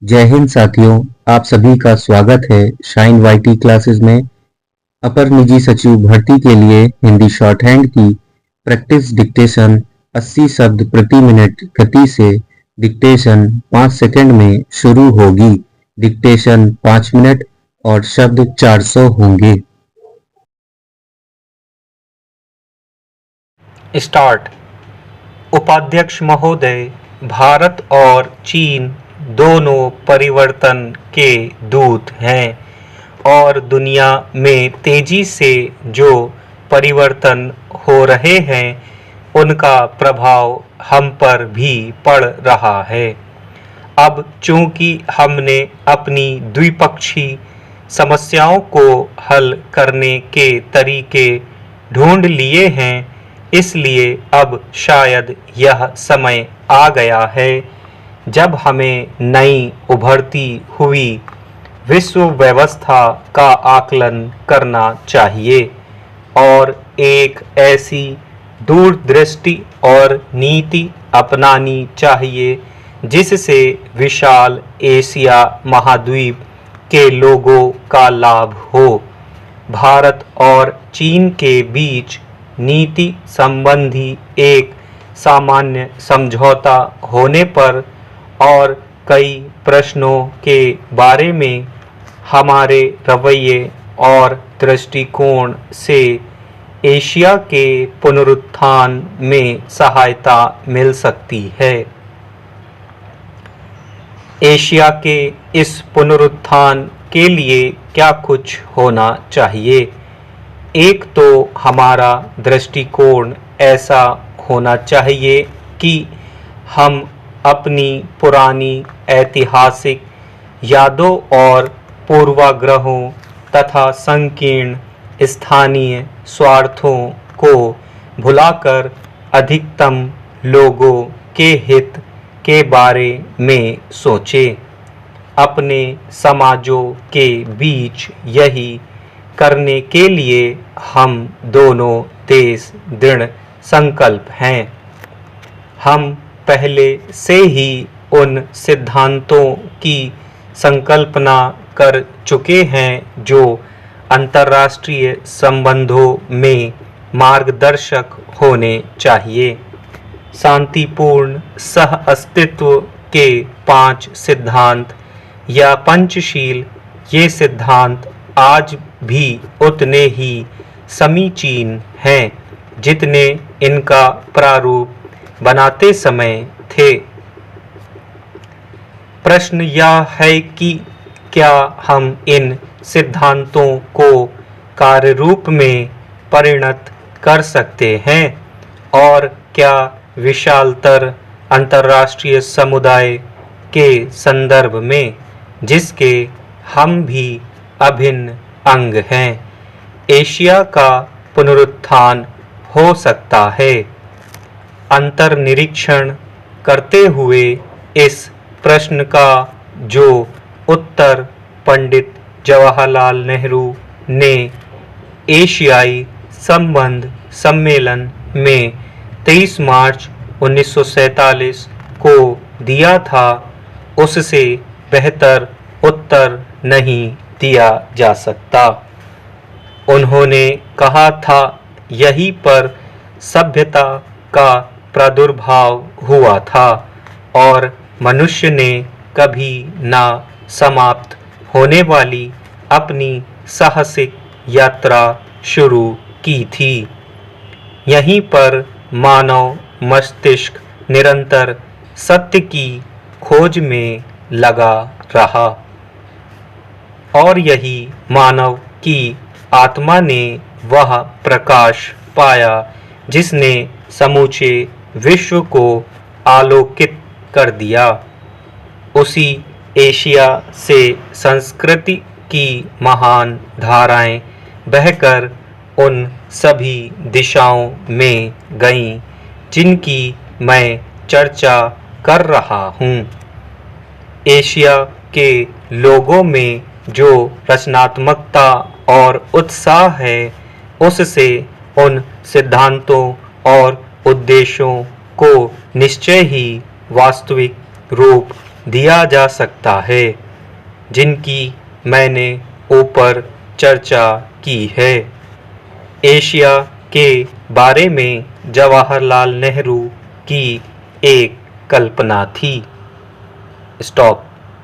जय हिंद साथियों, आप सभी का स्वागत है शाइन वाईटी क्लासेस में। अपर निजी सचिव भर्ती के लिए हिंदी शॉर्ट हैंड की प्रैक्टिस डिक्टेशन 80 शब्द प्रति मिनट गति से डिक्टेशन 5 सेकंड में शुरू होगी। डिक्टेशन 5 मिनट और शब्द 400 होंगे। स्टार्ट। उपाध्यक्ष महोदय, भारत और चीन दोनों परिवर्तन के दूत हैं और दुनिया में तेजी से जो परिवर्तन हो रहे हैं उनका प्रभाव हम पर भी पड़ रहा है। अब चूंकि हमने अपनी द्विपक्षीय समस्याओं को हल करने के तरीके ढूंढ लिए हैं, इसलिए अब शायद यह समय आ गया है जब हमें नई उभरती हुई विश्व व्यवस्था का आकलन करना चाहिए और एक ऐसी दूरदृष्टि और नीति अपनानी चाहिए जिससे विशाल एशिया महाद्वीप के लोगों का लाभ हो। भारत और चीन के बीच नीति संबंधी एक सामान्य समझौता होने पर और कई प्रश्नों के बारे में हमारे रवैये और दृष्टिकोण से एशिया के पुनरुत्थान में सहायता मिल सकती है। एशिया के इस पुनरुत्थान के लिए क्या कुछ होना चाहिए? एक तो हमारा दृष्टिकोण ऐसा होना चाहिए कि हम अपनी पुरानी ऐतिहासिक यादों और पूर्वाग्रहों तथा संकीर्ण स्थानीय स्वार्थों को भुलाकर अधिकतम लोगों के हित के बारे में सोचें। अपने समाजों के बीच यही करने के लिए हम दोनों देश दृढ़ संकल्प हैं। हम पहले से ही उन सिद्धांतों की संकल्पना कर चुके हैं जो अंतर्राष्ट्रीय संबंधों में मार्गदर्शक होने चाहिए। शांतिपूर्ण सह अस्तित्व के 5 सिद्धांत या पंचशील, ये सिद्धांत आज भी उतने ही समीचीन हैं जितने इनका प्रारूप बनाते समय थे। प्रश्न यह है कि क्या हम इन सिद्धांतों को कार्य रूप में परिणत कर सकते हैं और क्या विशालतर अंतर्राष्ट्रीय समुदाय के संदर्भ में, जिसके हम भी अभिन्न अंग हैं, एशिया का पुनरुत्थान हो सकता है? अंतर्निरीक्षण करते हुए इस प्रश्न का जो उत्तर पंडित जवाहरलाल नेहरू ने एशियाई संबंध सम्मेलन में 23 मार्च 1947 को दिया था, उससे बेहतर उत्तर नहीं दिया जा सकता। उन्होंने कहा था, यहीं पर सभ्यता का प्रादुर्भाव हुआ था और मनुष्य ने कभी ना समाप्त होने वाली अपनी साहसिक यात्रा शुरू की थी। यहीं पर मानव मस्तिष्क निरंतर सत्य की खोज में लगा रहा और यही मानव की आत्मा ने वह प्रकाश पाया जिसने समूचे विश्व को आलोकित कर दिया। उसी एशिया से संस्कृति की महान धाराएं बहकर उन सभी दिशाओं में गईं जिनकी मैं चर्चा कर रहा हूँ। एशिया के लोगों में जो रचनात्मकता और उत्साह है, उससे उन सिद्धांतों और उद्देश्यों को निश्चय ही वास्तविक रूप दिया जा सकता है, जिनकी मैंने ऊपर चर्चा की है। एशिया के बारे में जवाहरलाल नेहरू की एक कल्पना थी। स्टॉप।